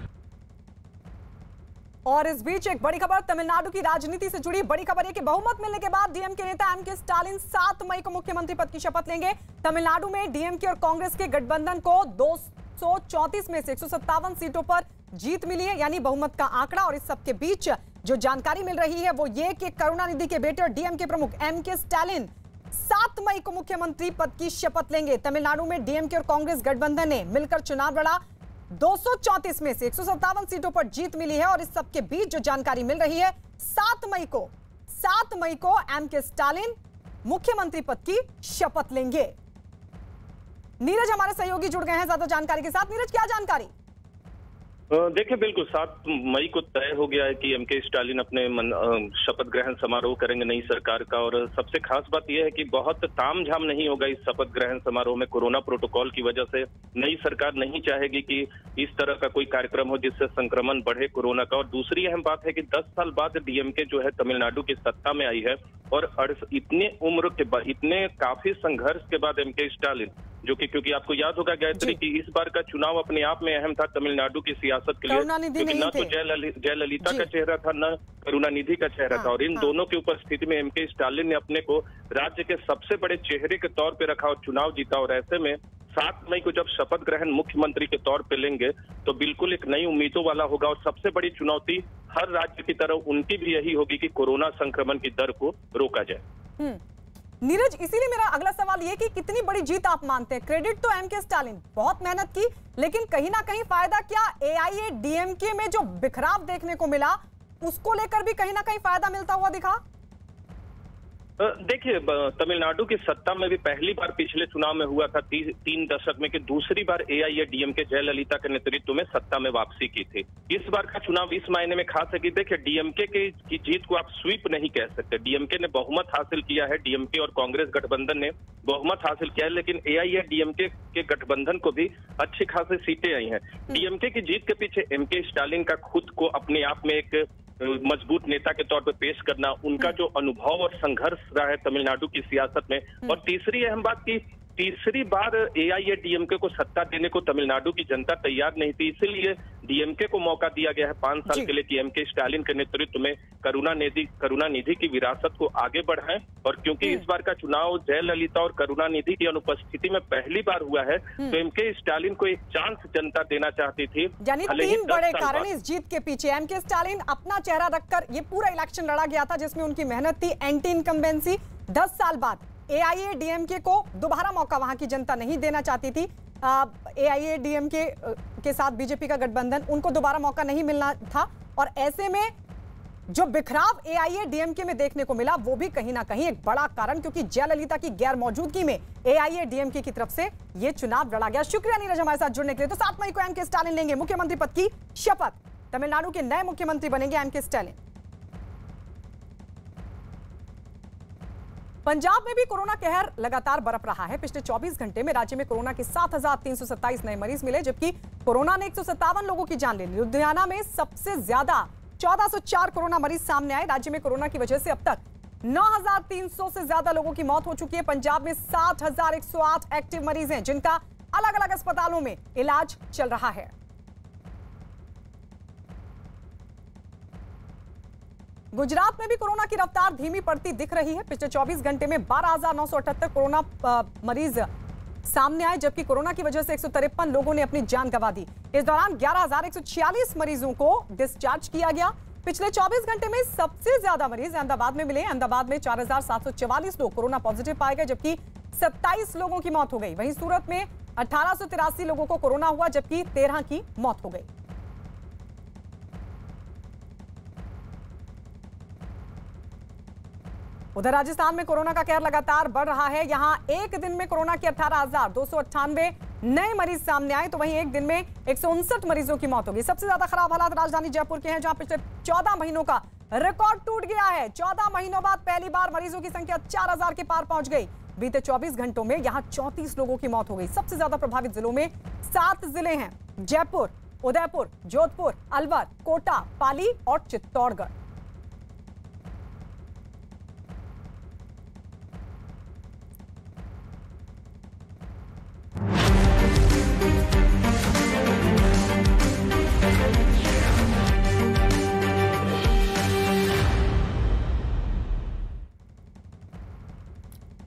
Speaker 1: और इस बीच एक बड़ी खबर तमिलनाडु की राजनीति से जुड़ी बड़ी खबर है कि बहुमत मिलने के बाद डीएमके नेता एमके स्टालिन 7 मई को मुख्यमंत्री पद की शपथ लेंगे। तमिलनाडु में डीएमके और कांग्रेस के गठबंधन को 234 में से 157 सीटों पर जीत मिली है, यानी बहुमत का आंकड़ा। और इस सबके बीच जो जानकारी मिल रही है वो ये कि करुणानिधि के बेटे और डीएमके प्रमुख एमके स्टालिन 7 मई को मुख्यमंत्री पद की शपथ लेंगे। तमिलनाडु में डीएमके और कांग्रेस गठबंधन ने मिलकर चुनाव लड़ा। 234 में से 157 सीटों पर जीत मिली है। और इस सबके बीच जो जानकारी मिल रही है 7 मई को एमके स्टालिन मुख्यमंत्री पद की शपथ लेंगे। नीरज हमारे सहयोगी जुड़ गए हैं ज्यादा जानकारी के साथ। नीरज, क्या जानकारी?
Speaker 14: देखिए, बिल्कुल 7 मई को तय हो गया है कि एमके स्टालिन अपने शपथ ग्रहण समारोह करेंगे नई सरकार का। और सबसे खास बात यह है कि बहुत तामझाम नहीं होगा इस शपथ ग्रहण समारोह में। कोरोना प्रोटोकॉल की वजह से नई सरकार नहीं चाहेगी कि इस तरह का कोई कार्यक्रम हो जिससे संक्रमण बढ़े कोरोना का। और दूसरी अहम बात है कि 10 साल बाद डीएमके जो है तमिलनाडु की सत्ता में आई है और इतने उम्र के बाद, इतने काफी संघर्ष के बाद एमके स्टालिन जो कि, क्योंकि आपको याद होगा गायत्री कि इस बार का चुनाव अपने आप में अहम था तमिलनाडु की सियासत के लिए, क्योंकि न तो जयललिता का चेहरा था न करुणानिधि का चेहरा था। और इन दोनों की उपस्थिति में एमके स्टालिन ने अपने को राज्य के सबसे बड़े चेहरे के तौर पे रखा और चुनाव जीता। और ऐसे में 7 मई को जब शपथ ग्रहण मुख्यमंत्री के तौर पे लेंगे तो बिल्कुल एक नई उम्मीदों वाला होगा। और सबसे बड़ी चुनौती हर राज्य की तरह उनकी भी यही होगी कि कोरोना संक्रमण की दर को रोका जाए।
Speaker 1: नीरज, इसीलिए मेरा अगला सवाल ये कि कितनी बड़ी जीत आप मानते हैं? क्रेडिट तो एमके स्टालिन, बहुत मेहनत की, लेकिन कहीं ना कहीं फायदा क्या एआईएडीएमके में जो बिखराव देखने को मिला उसको लेकर भी कहीं ना कहीं फायदा मिलता हुआ दिखा?
Speaker 14: देखिए, तमिलनाडु की सत्ता में भी पहली बार पिछले चुनाव में हुआ था 3 दशक में कि दूसरी बार एआईएडीएमके जयललिता के नेतृत्व में सत्ता में वापसी की थी। इस बार का चुनाव इस मायने में खास है कि देखिए, डीएमके की जीत को आप स्वीप नहीं कह सकते। डीएमके ने बहुमत हासिल किया है, डीएमके और कांग्रेस गठबंधन ने बहुमत हासिल किया है, लेकिन एआईएडीएमके के गठबंधन को भी अच्छी खासी सीटें आई हैं। डीएमके की जीत के पीछे एमके स्टालिन का खुद को अपने आप में एक मजबूत नेता के तौर पे पेश करना, उनका जो अनुभव और संघर्ष रहा है तमिलनाडु की सियासत में। और तीसरी अहम बात की तीसरी बार एआईएडीएमके को सत्ता देने को तमिलनाडु की जनता तैयार नहीं थी, इसीलिए डीएमके को मौका दिया गया है 5 साल के लिए कि एमके स्टालिन के नेतृत्व में करुणानिधि की विरासत को आगे बढ़ाएं। और क्योंकि इस बार का चुनाव जयललिता और करुणानिधि की अनुपस्थिति में पहली बार हुआ है तो एमके स्टालिन को एक चांस जनता देना चाहती थी।
Speaker 1: यानी 3 बड़े कारण इस जीत के पीछे। एमके स्टालिन अपना चेहरा रखकर ये पूरा इलेक्शन लड़ा गया था जिसमें उनकी मेहनत थी, एंटी इनकम्बेंसी। 10 साल बाद एआईएडीएमके को दोबारा मौका वहां की जनता नहीं देना चाहती थी। एआईएडीएमके के साथ बीजेपी का गठबंधन, उनको दोबारा मौका नहीं मिलना था। और ऐसे में जो बिखराव एआईएडीएमके में देखने को मिला वो भी कहीं ना कहीं एक बड़ा कारण, क्योंकि जयललिता की गैर मौजूदगी में एआईएडीएमके की तरफ से ये चुनाव लड़ा गया। शुक्रिया नीरज हमारे साथ जुड़ने के लिए। तो 7 मई को एमके स्टालिन लेंगे मुख्यमंत्री पद की शपथ। तमिलनाडु के नए मुख्यमंत्री बनेंगे एमके स्टालिन। पंजाब में भी कोरोना कहर लगातार बरप रहा है। पिछले 24 घंटे में राज्य में कोरोना के 7,327 नए मरीज मिले, जबकि कोरोना ने 157 लोगों की जान ले ली। लुधियाना में सबसे ज्यादा 1404 कोरोना मरीज सामने आए। राज्य में कोरोना की वजह से अब तक 9,300 से ज्यादा लोगों की मौत हो चुकी है। पंजाब में 60,108 एक्टिव मरीज हैं, जिनका अलग अलग अस्पतालों में इलाज चल रहा है। गुजरात में भी कोरोना की रफ्तार धीमी पड़ती दिख रही है। पिछले 24 घंटे में 12,978 कोरोना मरीज सामने आए, जबकि कोरोना की वजह से 153 लोगों ने अपनी जान गंवा दी। इस दौरान 11,146 मरीजों को डिस्चार्ज किया गया। पिछले 24 घंटे में सबसे ज्यादा मरीज अहमदाबाद में मिले। अहमदाबाद में 4,744 लोग कोरोना पॉजिटिव पाए गए, जबकि 27 लोगों की मौत हो गई। वहीं सूरत में 1,883 लोगों को कोरोना हुआ, जबकि 13 की मौत हो गई। उधर राजस्थान में कोरोना का कहर लगातार बढ़ रहा है। यहां एक दिन में कोरोना के 18,298 नए मरीज सामने आए, तो वहीं एक दिन में 159 मरीजों की मौत हो गई। सबसे ज्यादा खराब हालात राजधानी जयपुर के हैं, जहां पिछले 14 महीनों का रिकॉर्ड टूट गया है। 14 महीनों बाद पहली बार मरीजों की संख्या 4,000 के पार पहुंच गई। बीते 24 घंटों में यहां 34 लोगों की मौत हो गई। सबसे ज्यादा प्रभावित जिलों में 7 जिले हैं: जयपुर, उदयपुर, जोधपुर, अलवर, कोटा, पाली और चित्तौड़गढ़।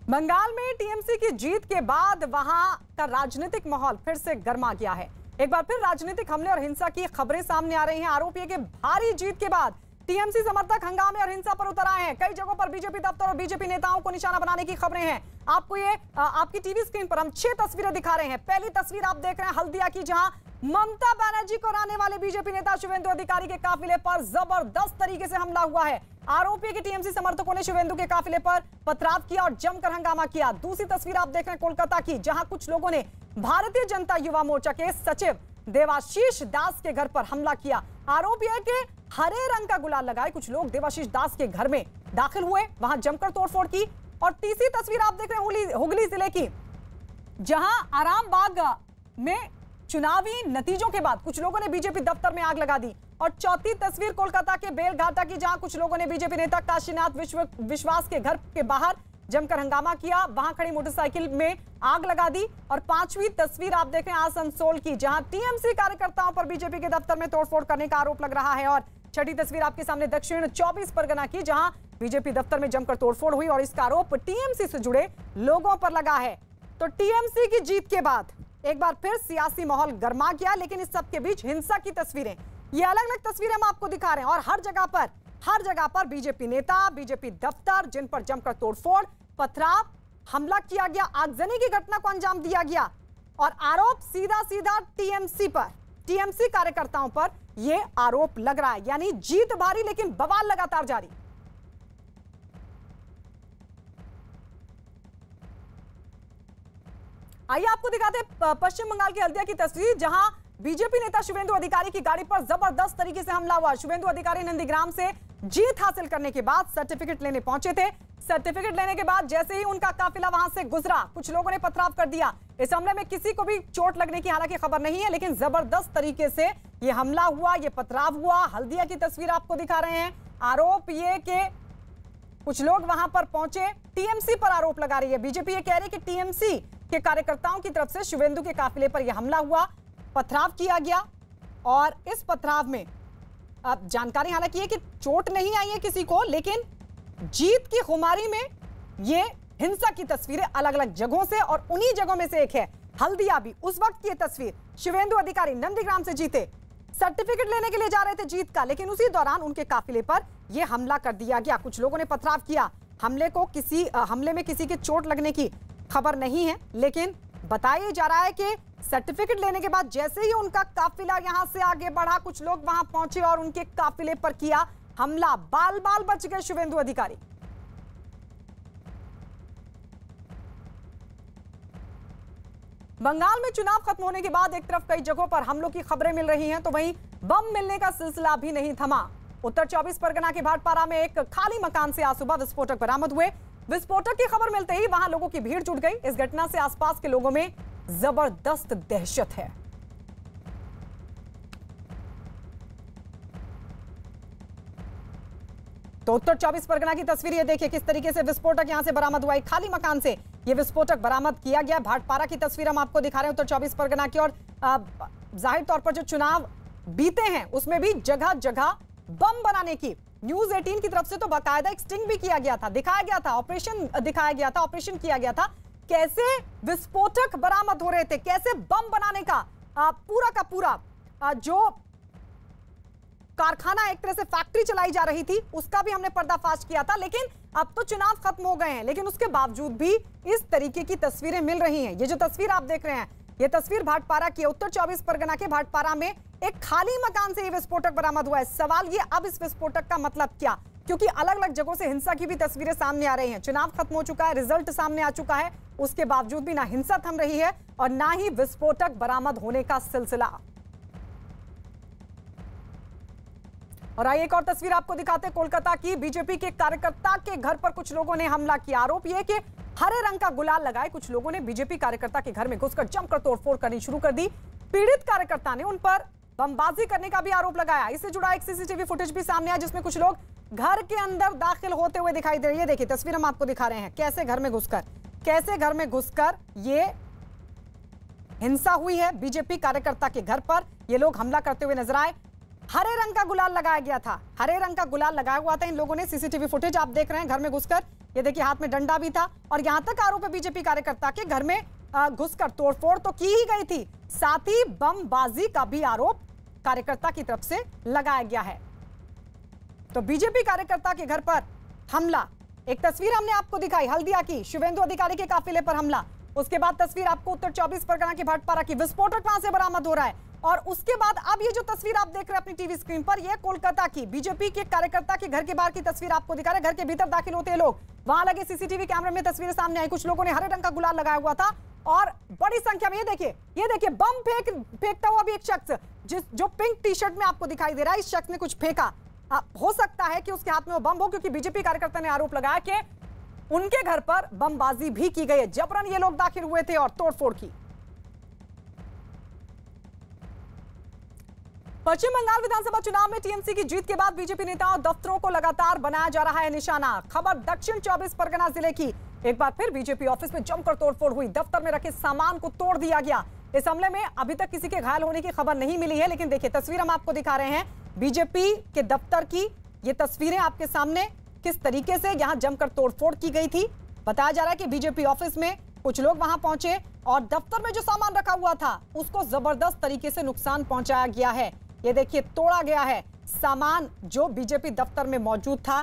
Speaker 1: बंगाल में टीएमसी की जीत के बाद वहां का राजनीतिक माहौल फिर से गर्मा गया है। एक बार फिर राजनीतिक हमले और हिंसा की खबरें सामने आ रही हैं। आरोप है कि भारी जीत के बाद टीएमसी समर्थक हंगामे और हिंसा पर उतर आए हैं। कई जगहों पर बीजेपी दफ्तर और बीजेपी नेताओं को निशाना बनाने की खबरें हैं। आपको ये आपकी टीवी स्क्रीन पर हम 6 तस्वीरें दिखा रहे हैं। पहली तस्वीर आप देख रहे हैं हल्दिया की, जहां ममता बनर्जी को हराने वाले बीजेपी नेता शुवेंदु अधिकारी के काफिले पर जबरदस्त तरीके से हमला हुआ है। आरोप है कि टीएमसी समर्थकों ने शुवेंदु के काफिले पर पथराव किया और जमकर हंगामा किया। दूसरी तस्वीर आप देख रहे हैं कोलकाता की, जहां कुछ लोगों ने भारतीय जनता युवा मोर्चा के सचिव देवाशीष दास के घर पर हमला किया। आरोप यह है कि हरे रंग का गुलाल लगाए कुछ लोग देवाशीष दास के घर में दाखिल हुए, वहां जमकर तोड़फोड़ की। और तीसरी तस्वीर आप देख रहे हैं हुगली जिले की, जहां आरामबाग में चुनावी नतीजों के बाद कुछ लोगों ने बीजेपी दफ्तर में आग लगा दी। और चौथी तस्वीर कोलकाता के बेलघाटा की, जहां कुछ लोगों ने बीजेपी नेता काशीनाथ विश्वास के घर के बाहर जमकर हंगामा किया, वहां खड़ी मोटरसाइकिल में आग लगा दी। और पांचवी तस्वीर आप देख रहे हैं आसनसोल की, जहां टीएमसी कार्यकर्ताओं पर बीजेपी के दफ्तर में तोड़फोड़ करने का आरोप लग रहा है। और छठी तस्वीर आपके सामने दक्षिण 24 परगना की, जहां बीजेपी दफ्तर में जमकर तोड़फोड़ हुई और इसका आरोप टीएमसी से जुड़े लोगों पर लगा है। तो टीएमसी की जीत के बाद एक बार फिर सियासी माहौल गर्मा गया, लेकिन इस सब के बीच हिंसा की तस्वीरें, ये अलग अलग तस्वीरें हम आपको दिखा रहे हैं। और हर जगह पर बीजेपी नेता, बीजेपी दफ्तर, जिन पर जमकर तोड़फोड़, पथराव, हमला किया गया, आगजनी की घटना को अंजाम दिया गया। और आरोप सीधा टीएमसी पर, टीएमसी कार्यकर्ताओं पर यह आरोप लग रहा है। यानी जीत भारी, लेकिन बवाल लगातार जारी। आइए आपको दिखाते हैं पश्चिम बंगाल की हल्दिया की तस्वीर, जहां बीजेपी नेता शुवेंदु अधिकारी की गाड़ी पर जबरदस्त तरीके से हमला हुआ। शुवेंदु अधिकारी नंदीग्राम से जीत हासिल करने के बाद सर्टिफिकेट लेने पहुंचे थे। सर्टिफिकेट लेने के बाद जैसे ही उनका काफिला वहां से गुजरा, कुछ लोगों ने पथराव कर दिया। इस हमले में किसी को भी चोट लगने की हालांकि खबर नहीं है, लेकिन जबरदस्त तरीके से यह हमला हुआ, यह पथराव हुआ। हल्दिया की तस्वीर आपको दिखा रहे हैं। आरोप ये कि कुछ लोग वहां पर पहुंचे, टीएमसी पर आरोप लगा रही है बीजेपी। ये कह रही है कि टीएमसी के कार्यकर्ताओं की तरफ से शुवेंदु के काफिले पर यह हमला हुआ, पथराव किया गया। और इस पथराव में अब जानकारी हालांकि है कि चोट नहीं आई है किसी को, लेकिन जीत की खुमारी में ये हिंसा की तस्वीरें अलग अलग जगहों से, और उन्हीं जगहों में से एक है हल्दिया भी। उस वक्त की तस्वीर, शुवेंदु अधिकारी नंदीग्राम से जीते, सर्टिफिकेट लेने के लिए जा रहे थे जीत का, लेकिन उसी दौरान उनके काफिले पर यह हमला कर दिया गया। कुछ लोगों ने पथराव किया। हमले में किसी के चोट लगने की खबर नहीं है, लेकिन बताया जा रहा है कि सर्टिफिकेट लेने के बाद जैसे ही उनका काफिला यहां से आगे बढ़ा, कुछ लोग वहां पहुंचे और उनके काफिले पर किया हमला। बाल बाल बच गए शुवेंदु अधिकारी। बंगाल में चुनाव खत्म होने के बाद एक तरफ कई जगहों पर हमलों की खबरें मिल रही हैं, तो वहीं बम मिलने का सिलसिला भी नहीं थमा। उत्तर 24 परगना के भाटपारा में एक खाली मकान से आज सुबह विस्फोटक बरामद हुए। विस्फोटक की खबर मिलते ही वहां लोगों की भीड़ जुट गई। इस घटना से आसपास के लोगों में जबरदस्त दहशत है। तो उत्तर 24 परगना की तस्वीर ये देखिए, किस तरीके से विस्फोटक यहां से बरामद हुआ। एक खाली मकान से ये विस्फोटक बरामद किया गया। भाटपारा की तस्वीर हम आपको दिखा रहे हैं उत्तर 24 परगना की। और जाहिर तौर पर जो चुनाव बीते हैं उसमें भी जगह जगह बम बनाने की न्यूज 18 की तरफ से तो बाकायदा एक स्टिंग भी किया गया था, दिखाया गया था, ऑपरेशन दिखाया गया था, ऑपरेशन किया गया था। कैसे विस्फोटक बरामद हो रहे थे, कैसे बम बनाने का पूरा का पूरा जो कारखाना, एक तरह से फैक्ट्री चलाई जा रही थी, उसका भी हमने पर्दाफाश किया था। लेकिन अब तो चुनाव खत्म हो गए हैं, लेकिन उसके बावजूद भी इस तरीके की तस्वीरें मिल रही हैं। ये जो तस्वीर आप देख रहे हैं, ये तस्वीर भाटपारा की है। उत्तर 24 परगना के भाटपारा में एक खाली मकान से ये विस्फोटक बरामद हुआ है। सवाल ये, अब इस विस्फोटक का मतलब क्या? क्योंकि अलग अलग जगहों से हिंसा की भी तस्वीरें सामने आ रही हैं। चुनाव खत्म हो चुका है, रिजल्ट सामने आ चुका है, उसके बावजूद भी ना हिंसा थम रही है और ना ही विस्फोटक बरामद होने का सिलसिला। और आइए एक और तस्वीर आपको दिखाते हैं कोलकाता की। बीजेपी के कार्यकर्ता के घर पर कुछ लोगों ने हमला किया। आरोप यह कि हरे रंग का गुलाल लगाए कुछ लोगों ने बीजेपी कार्यकर्ता के घर में घुसकर जमकर तोड़फोड़ करनी शुरू कर दी। पीड़ित कार्यकर्ता ने उन पर बमबाजी करने का भी आरोप लगाया। इससे जुड़ा एक सीसीटीवी फुटेज भी सामने आया जिसमें कुछ लोग घर के अंदर दाखिल होते हुए दिखाई दे रहे हैं। ये देखिए तस्वीर हम आपको दिखा रहे हैं, कैसे घर में घुसकर ये हिंसा हुई है। बीजेपी कार्यकर्ता के घर पर ये लोग हमला करते हुए नजर आए। हरे रंग का गुलाल लगाया गया था, हरे रंग का गुलाल लगाया हुआ था इन लोगों ने। सीसीटीवी फुटेज आप देख रहे हैं, घर में घुसकर ये देखिए हाथ में डंडा भी था और यहां तक आरोप है बीजेपी कार्यकर्ता के घर में घुसकर तोड़फोड़ तो की ही गई थी, साथ ही बमबाजी का भी आरोप कार्यकर्ता की तरफ से लगाया गया है। तो बीजेपी कार्यकर्ता के घर पर हमला, एक तस्वीर हमने आपको दिखाई हल्दिया की, शुभेंदु अधिकारी के काफिले पर हमला। उसके बाद तस्वीर आपको उत्तर 24 परगना की भाटपारा की, विस्फोटक वहां से बरामद हो रहा है। और उसके बाद अब ये जो तस्वीर आप देख रहे हैं अपनी टीवी स्क्रीन पर, ये कोलकाता की बीजेपी के कार्यकर्ता के घर के बाहर की तस्वीर आपको दिखा रहे हैं। घर के भीतर दाखिल होते हैं लोग, वहां लगे सीसीटीवी कैमरे में तस्वीरें सामने आई। कुछ लोगों ने हरे रंग का गुलाल लगाया हुआ था और बड़ी संख्या में ये देखिए बम फेंकता हुआ भी एक शख्स जो पिंक टी शर्ट में आपको दिखाई दे रहा है, इस शख्स ने कुछ फेंका। हो सकता है कि उसके हाथ में वो बम हो, क्योंकि बीजेपी कार्यकर्ता ने आरोप लगाया कि उनके घर पर बमबाजी भी की गई है। जबरन ये लोग दाखिल हुए थे और तोड़फोड़ की। पश्चिम बंगाल विधानसभा चुनाव में टीएमसी की जीत के बाद बीजेपी नेताओं दफ्तरों को लगातार बनाया जा रहा है निशाना। खबर दक्षिण 24 परगना जिले की, एक बार फिर बीजेपी ऑफिस में जमकर तोड़फोड़ हुई, दफ्तर में रखे सामान को तोड़ दिया गया। इस हमले में अभी तक किसी के घायल होने की खबर नहीं मिली है, लेकिन देखिए तस्वीर हम आपको दिखा रहे हैं बीजेपी के दफ्तर की। ये तस्वीरें आपके सामने, किस तरीके से यहां जमकर तोड़फोड़ की गई थी। बताया जा रहा है कि बीजेपी ऑफिस में कुछ लोग वहां पहुंचे और दफ्तर में जो सामान रखा हुआ था उसको जबरदस्त तरीके से नुकसान पहुंचाया गया है। ये देखिए तोड़ा गया है सामान जो बीजेपी दफ्तर में मौजूद था।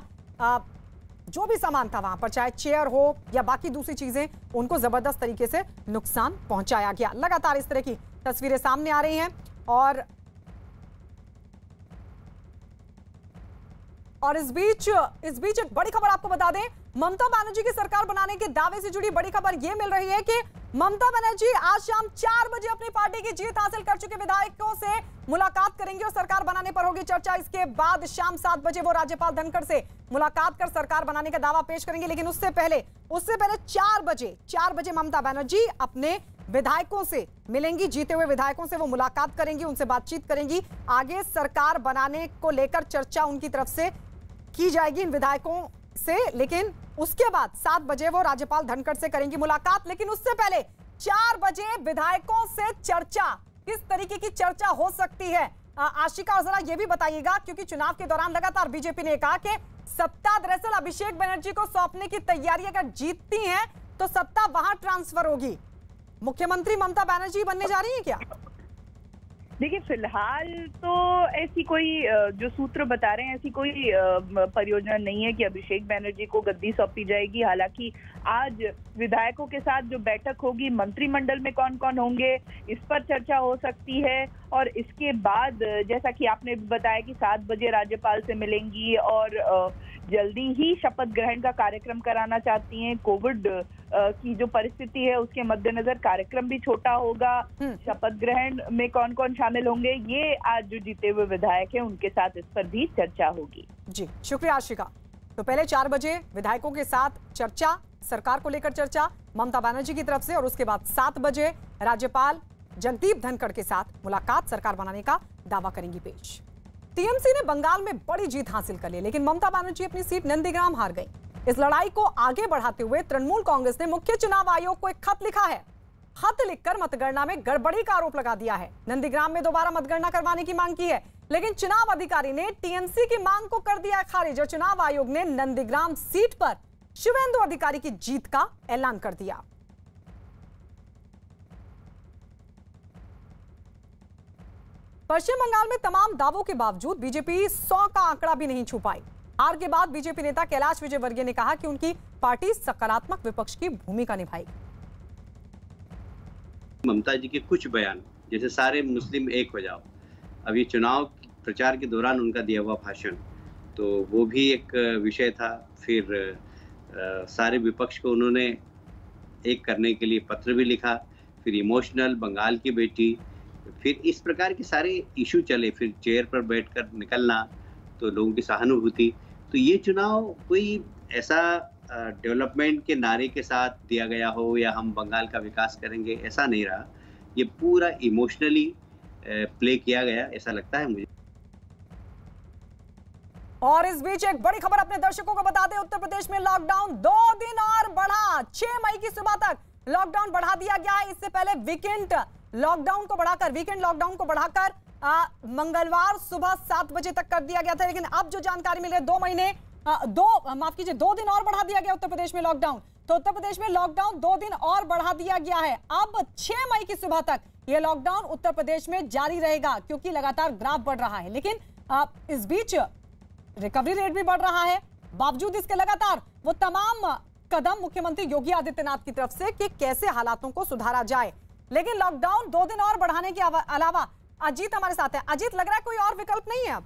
Speaker 1: जो भी सामान था वहां पर, चाहे चेयर हो या बाकी दूसरी चीजें, उनको जबरदस्त तरीके से नुकसान पहुंचाया गया। लगातार इस तरह की तस्वीरें सामने आ रही हैं। और इस बीच एक बड़ी खबर आपको बता दें, ममता बनर्जी की सरकार बनाने के दावे से जुड़ी बड़ी खबर यह मिल रही है कि ममता बनर्जी आज शाम 4 बजे अपनी पार्टी की जीत हासिल कर चुके विधायकों से मुलाकात करेंगे और सरकार बनाने पर होगी चर्चा। इसके बाद शाम 7 बजे वो राज्यपाल धनखड़ से मुलाकात कर सरकार बनाने का दावा पेश करेंगे। लेकिन उससे पहले 4 बजे ममता बनर्जी अपने विधायकों से मिलेंगी, जीते हुए विधायकों से वो मुलाकात करेंगी, उनसे बातचीत करेंगी। आगे सरकार बनाने को लेकर चर्चा उनकी तरफ से की जाएगी इन विधायकों से। लेकिन उसके बाद 7 बजे वो राज्यपाल धनखड़ से करेंगी मुलाकात। लेकिन उससे पहले 4 बजे विधायकों से चर्चा, किस तरीके की चर्चा हो सकती है आशिका, और जरा ये भी बताइएगा, क्योंकि चुनाव के दौरान लगातार बीजेपी ने कहा कि सत्ता दरअसल अभिषेक बनर्जी को सौंपने की तैयारी, अगर जीतती है तो सत्ता वहां ट्रांसफर होगी। मुख्यमंत्री ममता बनर्जी बनने जा रही है क्या?
Speaker 15: देखिए फिलहाल तो ऐसी कोई जो सूत्र बता रहे हैं ऐसी कोई परियोजना नहीं है कि अभिषेक बनर्जी को गद्दी सौंपी जाएगी। हालांकि आज विधायकों के साथ जो बैठक होगी, मंत्रिमंडल में कौन कौन होंगे, इस पर चर्चा हो सकती है। और इसके बाद जैसा कि आपने बताया कि 7 बजे राज्यपाल से मिलेंगी और जल्दी ही शपथ ग्रहण का कार्यक्रम कराना चाहती हैं। कोविड की जो परिस्थिति है उसके मद्देनजर कार्यक्रम भी छोटा होगा। शपथ ग्रहण में कौन कौन शामिल होंगे, ये आज जो जीते हुए विधायक हैं उनके साथ इस पर भी चर्चा होगी।
Speaker 1: जी शुक्रिया आशिका। तो पहले 4 बजे विधायकों के साथ चर्चा, सरकार को लेकर चर्चा ममता बनर्जी की तरफ से, और उसके बाद 7 बजे राज्यपाल जगदीप धनखड़ के साथ मुलाकात, सरकार बनाने का दावा करेंगी पेश। टीएमसी ने बंगाल में बड़ी जीत हासिल कर ली, लेकिन ममता बनर्जी अपनी सीट नंदीग्राम हार गई। इस लड़ाई को आगे बढ़ाते हुए तृणमूल कांग्रेस ने मुख्य चुनाव आयोग को एक खत लिखा है। खत लिखकर मतगणना में गड़बड़ी का आरोप लगा दिया है। नंदीग्राम में दोबारा मतगणना करवाने की मांग की है, लेकिन चुनाव अधिकारी ने टीएमसी की मांग को कर दिया खारिज और चुनाव आयोग ने नंदीग्राम सीट पर शिवेंदु अधिकारी की जीत का ऐलान कर दिया। पश्चिम बंगाल में तमाम दावों के बावजूद बीजेपी 100 का आंकड़ा भी नहीं छू पाई। हार के बाद बीजेपी नेता कैलाश विजयवर्गीय ने कहा कि उनकी पार्टी सकारात्मक विपक्ष की भूमिका निभाएगी।
Speaker 16: ममता जी के कुछ बयान, जैसे सारे मुस्लिम एक हो जाओ, अभी चुनाव प्रचार के दौरान उनका दिया हुआ भाषण, तो वो भी एक विषय था। फिर सारे विपक्ष को उन्होंने एक करने के लिए पत्र भी लिखा, फिर इमोशनल, बंगाल की बेटी, फिर इस प्रकार के सारे इशू चले। फिर चेयर पर बैठकर निकलना, तो लोगों की सहानुभूति। तो ये चुनाव कोई ऐसा डेवलपमेंट के नारे के साथ दिया गया हो या हम बंगाल का विकास करेंगे, ऐसा नहीं रहा। ये पूरा इमोशनली प्ले किया गया, ऐसा लगता है मुझे।
Speaker 1: और इस बीच एक बड़ी खबर अपने दर्शकों को बता दें, उत्तर प्रदेश में लॉकडाउन 2 दिन और बढ़ा। 6 मई की सुबह तक लॉकडाउन बढ़ा दिया गया है। इससे पहले वीकेंड लॉकडाउन को बढ़ाकर मंगलवार सुबह 7 बजे तक कर दिया गया था, लेकिन अब जो जानकारी मिल रही है 2 दिन और बढ़ा दिया गया उत्तर प्रदेश में लॉकडाउन। तो उत्तर प्रदेश में लॉकडाउन 2 दिन और बढ़ा दिया गया है। अब 6 मई की सुबह तक यह लॉकडाउन उत्तर प्रदेश में जारी रहेगा, क्योंकि लगातार ग्राफ बढ़ रहा है। लेकिन इस बीच रिकवरी रेट भी बढ़ रहा है। बावजूद इसके लगातार वो तमाम कदम मुख्यमंत्री योगी आदित्यनाथ की तरफ से कि कैसे हालातों को सुधारा जाए। लेकिन लॉकडाउन 2 दिन और बढ़ाने के अलावा अजीत हमारे साथ है। अजीत, लग रहा है कोई और विकल्प नहीं है अब?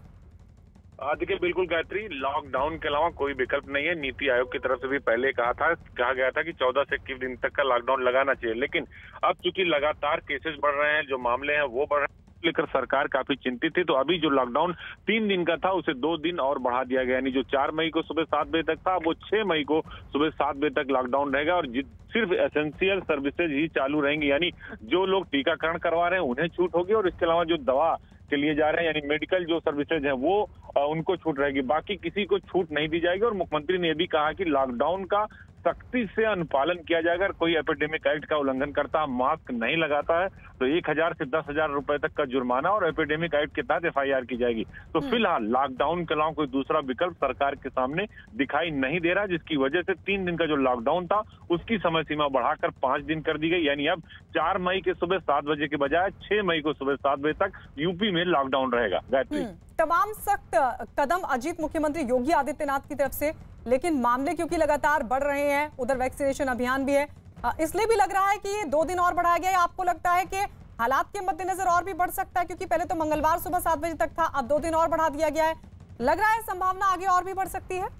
Speaker 17: देखिए, बिल्कुल गायत्री, लॉकडाउन के अलावा कोई विकल्प नहीं है। नीति आयोग की तरफ से भी पहले कहा गया था कि 14 से 21 दिन तक का लॉकडाउन लगाना चाहिए, लेकिन अब चूंकि लगातार केसेस बढ़ रहे हैं, जो मामले हैं वो बढ़ रहे हैं, लेकर सरकार काफी चिंतित थी। तो अभी जो लॉकडाउन 3 दिन का था उसे 2 दिन और बढ़ा दिया गया, यानी जो 4 मई को सुबह 7 बजे तक था वो 6 मई को सुबह 7 बजे तक लॉकडाउन रहेगा और सिर्फ एसेंशियल सर्विसेज ही चालू रहेंगी, यानी जो लोग टीकाकरण करवा रहे हैं उन्हें छूट होगी और इसके अलावा जो दवा के लिए जा रहे हैं यानी मेडिकल जो सर्विसेज हैं वो उनको छूट रहेगी, बाकी किसी को छूट नहीं दी जाएगी। और मुख्यमंत्री ने भी कहा कि लॉकडाउन का सख्ती से अनुपालन किया जाएगा। कोई एपिडेमिक एक्ट का उल्लंघन करता है, मास्क नहीं लगाता है, तो 1000 से 10,000 रुपए तक का जुर्माना और एपिडेमिक एक्ट के तहत FIR की जाएगी। तो फिलहाल लॉकडाउन के अलावा कोई दूसरा विकल्प सरकार के सामने दिखाई नहीं दे रहा, जिसकी वजह से 3 दिन का जो लॉकडाउन था उसकी समय सीमा बढ़ाकर 5 दिन कर दी गई, यानी अब 4 मई के सुबह 7 बजे के बजाय 6 मई को सुबह 7 बजे तक यूपी में लॉकडाउन रहेगा। गायत्री,
Speaker 1: तमाम सख्त कदम अजीत मुख्यमंत्री योगी आदित्यनाथ की तरफ से, लेकिन मामले क्योंकि लगातार बढ़ रहे हैं, उधर वैक्सीनेशन अभियान भी है, इसलिए भी लग रहा है कि ये 2 दिन और बढ़ाया गया है। आपको लगता है कि हालात के मद्देनजर और भी बढ़ सकता है, क्योंकि पहले तो मंगलवार सुबह 7 बजे तक था, अब 2 दिन और बढ़ा दिया गया है, लग रहा है संभावना आगे और भी बढ़ सकती है?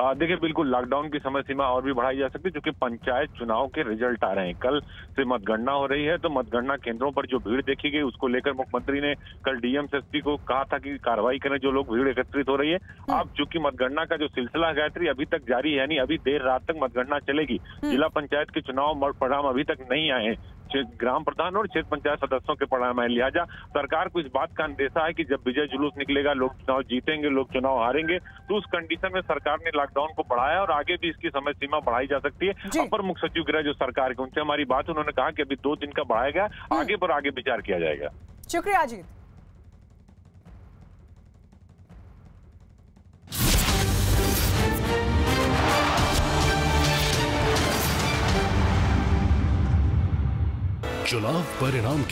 Speaker 17: देखिए, बिल्कुल लॉकडाउन की समय सीमा और भी बढ़ाई जा सकती है, क्योंकि पंचायत चुनाव के रिजल्ट आ रहे हैं। कल से मतगणना हो रही है, तो मतगणना केंद्रों पर जो भीड़ देखी गई उसको लेकर मुख्यमंत्री ने कल डीएम एसपी को कहा था कि कार्रवाई करें जो लोग भीड़ एकत्रित हो रही है। अब चूंकि मतगणना का जो सिलसिला गायत्री अभी तक जारी है, यानी अभी देर रात तक मतगणना चलेगी। जिला पंचायत के चुनाव परिणाम अभी तक नहीं आए हैं, ग्राम प्रधान और क्षेत्र पंचायत सदस्यों के परिणाम है। लिहाजा सरकार को इस बात का अंदेशा है कि जब विजय जुलूस निकलेगा, लोग चुनाव जीतेंगे, लोग चुनाव हारेंगे, तो उस कंडीशन में सरकार ने लॉकडाउन को बढ़ाया और आगे भी इसकी समय सीमा बढ़ाई जा सकती है। अपर मुख्य सचिव गृह जो सरकार के, उनसे हमारी बात, उन्होंने कहा कि अभी 2 दिन का बढ़ाया गया, आगे पर आगे विचार किया जाएगा।
Speaker 1: शुक्रिया अजीत।
Speaker 18: चुनाव परिणाम